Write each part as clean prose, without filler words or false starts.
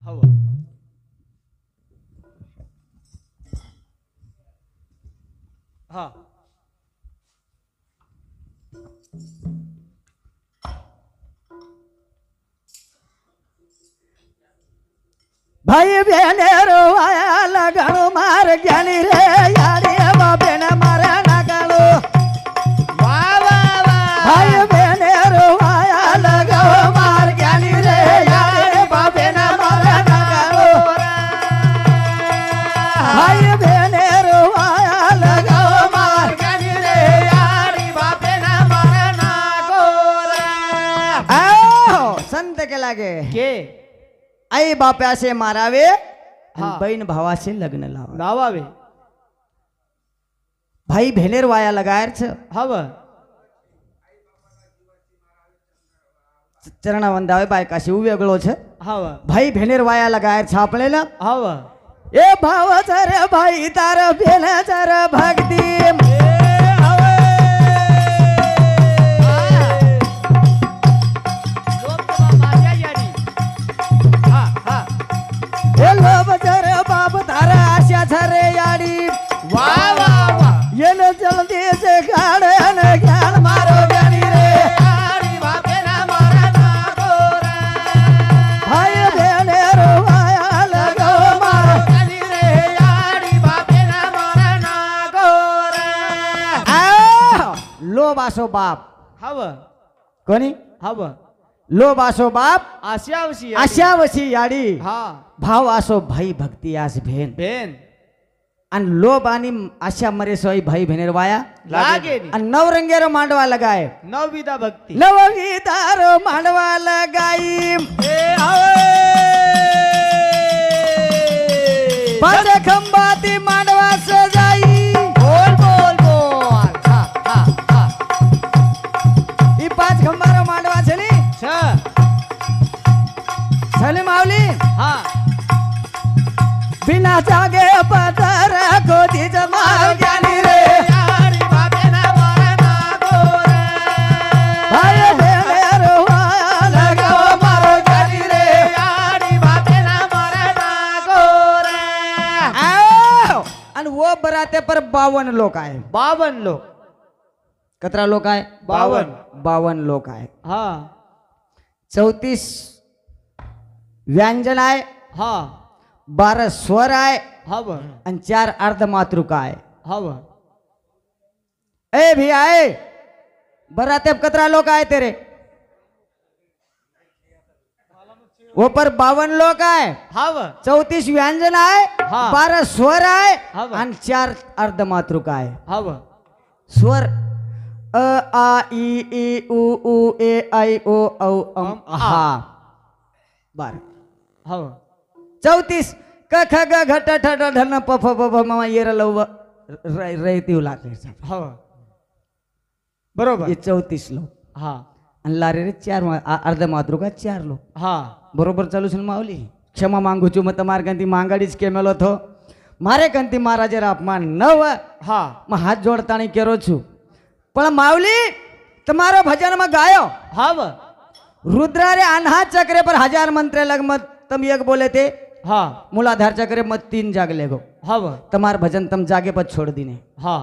हो हा भाई बहनेरो आया लगणो मार ज्ञानी रे यारी बाबेन मारा नागणो वाह वाह वाह भाई बहनेरो आया लगो मार ज्ञानी रे यारी बाबेन मारा नागणो भाई बहनेरो आया लगो मार ज्ञानी रे यारी बापे ना मारा ना गोरा आओ संत के लागे के आई बाप्यासे मारावे हा. बहीण भावाचे लग्न लावा लावावे भाई भेनेर वाया लगायर छ हव चरणा वंदावे बायकाशी वेगळो छ हव भाई भेनेर वाया लगायर छ आपल्याला हव ए भाव जर भाई तार भेन जर भक्ती ए लोभ जर बाप तार आशा झरे याडी येन जल्दी से गाडन ज्ञान मारो ज्ञानी रे भाई भेनेर वाया लगो मार आ लोभ आसो बाप हव कोणी हव लोभ आसो बाप आशावशी आशावशी याडी हा भाव आसो भाई भक्ती आस भेन बेन आणि लोभ आणि आशा मरे सोई भाई भेनेर वाया लागे आणि नवरंगेर मांडवा लगाय नवविधा भक्ती नवगीतार मांडवा लगाई पाच खंबाती मांडवा सजाई बोल बोल बोल हा हा हा ही पाच खंबार मांडवा छली छ छली मावली हा बिना जागे पदर गोदी जमा ज्ञानी रे यारी बापे ना मारा ना गोरा भाई भेनेर वाया लगो मारो ज्ञानी रे यारी बापे ना मारा ना गोरा आओ आणि वो बराते पर 52 लोक आहे 52 लोक कतरा लोक आहे 52 लोक आहे हा 34 व्यंजन आहे हा 12 स्वर आहे हव आणि 4 अर्धमातृका आहे हव ए भी आहे बराते कतरा लोक आहे तेरे वो पर 52 लोक आहे हव 34 व्यंजन आहे हा. 12 स्वर आहे हवं. आणि 4 अर्धमातृका आहे हव स्वर अ आ इ ई उ उ ए ऐ ओ औ अम हा 12 हव 34 क ख ग घ ट ठ ड ढ न प फ ब भ म येर लव रहिती लागले हव बरोबर हे 34 लोक हा आणि लारे रे 4 अर्धमातृका 4 लोक हा बरोबर चालू છે માવલી ક્ષમા માંગુ છું मैं તમાર કંતી માંગાડી જ કેમેલો થો મારે કંતી મહારાજે અપમાન ન હોય हा मैं हाथ जोड़ताणी केरो છું પણ માવલી તમારો ભજનમાં ગાયો हव रुद्रा रे अनहा चक्रे पर 1000 मंत्रे लग मत तम एक बोले थे हा मूलाधार चक्रे मत 3 जाग ले गो हव तमार भजन तम जागे पर छोड़ दीने हा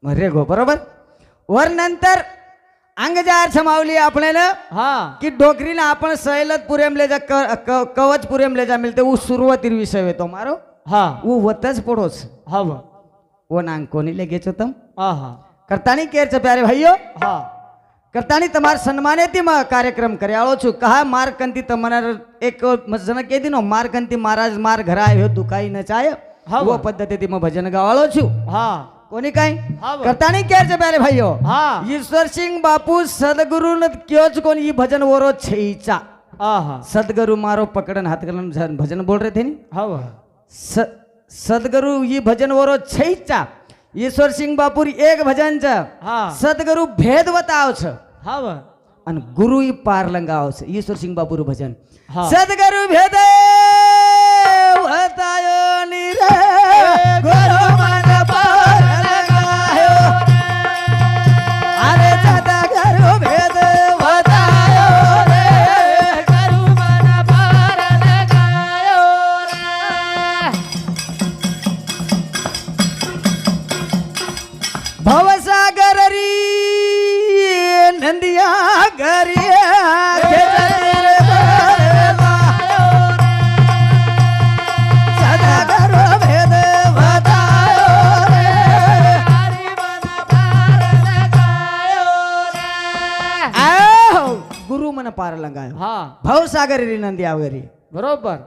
मरे गो बरोबर वर नंतर अंग जार छमावली आपल्याला हा की डोकरीने आपण सैलतपुरेम ले जा कवचपुरेम ले जा मिलते वो सुरुवातीर विषय है तुम्हारो हा वो वतच पडोस हव वो नांग कोणी ले गेचो तम आहा करतानी केर छ प्यारे भाईयो हा करतानी तमार सन्माने ती कार्यक्रम कर्याळो छु कहा मारकंती तमनार एक जण के दिनो मारकंती महाराज मार घर आयो दुकाई न चाय हा वो पद्धती ती म भजन गावाळो छु हा कोणी काय हा करतानी केर छ प्यारे भाईयो हा ईश्वर सिंह बापू सदगुरु न क्योच कोण ई भजन वरो छईचा आहा सदगुरु मारो पकड़न हाथ करन भजन बोल रहे थे नी हव सदगुरु ये भजन वरो छईचा ईश्वर सिंह बापूर एक भजन छ हा सदगुरु भेद बताव छ हव आणि गुरु ई पार लंगाव छ ईश्वर सिंह बापूर भजन हा सदगुरु भेद बतायो नी रे गुरु मन पार लगायो अरे सदगुरु भेद बतायो रे गुरु मन पार लगा सागरी नंदी आवरी बरोबर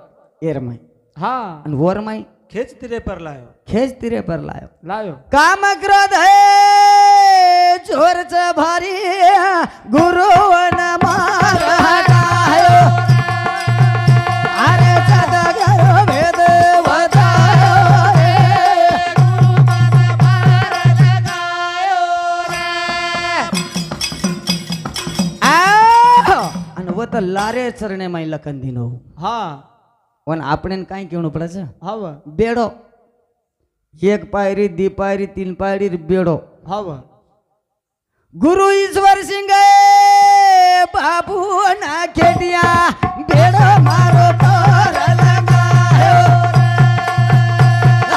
एरमाई हा आणि वरमाई खेच तिरे पर लायो खेच तिरे पर लायो लायो काम क्रोध है चोरच भारी गुरुवन मार हटायो अरे सदगर भेद बतायो रे અને वो तो लारे चरणे माई लखन दिनो हा पण આપણે કાઈ કેવું પડે છે हव બેડો એક પાયરી દી પાયરી तीन पायरी बेड़ो हव गुरु ईश्वर सिंह बाबू ना खेडिया बेड़ो मारो तोर लगायो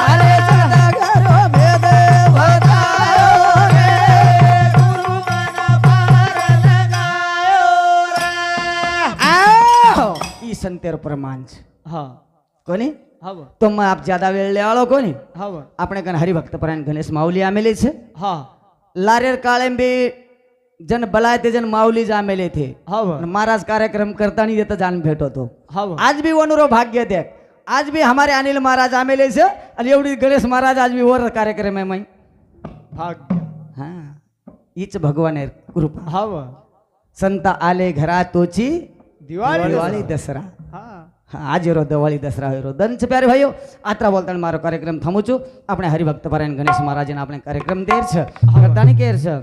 अरे सदागरो भेद बतायो रे गुरु मन पार लगायो रे आओ ई संतेर प्रमाण છે हा कोणी हव તો આપ જ્યાદા વેળ લેવાળો કોની हव આપણે કન હરિભક્ત પરાયણ ગણેશ માઉલી આમેલી છે हा लारेर काळेंबी जन बलाय ते जन माऊली जामेले थे हव आणि महाराज कार्यक्रम करता नहीं देता जान भेट होतो हव आज भी वनुरो भाग्य देख आज भी हमारे अनिल महाराज आमेले से आणि एवढी गणेश महाराज आज भी वर कार्यक्रम आहे माई भाग्य हा हीच भगवान आहे कृपा हव संत आले घरा तोची दिवाळी दसरा हा હા આજે રો દિવાળી દસરા હોય રો દંચ પ્યારે ભાઈઓ આત્રા બોલતા મારો કાર્યક્રમ થામું છું આપણે હરિભક્ત પરાયણ ગણેશ મહારાજને આપણે કાર્યક્રમ દેર છે કરતાની કેર છે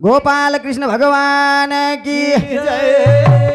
ગોપાલ કૃષ્ણ ભગવાન કી जय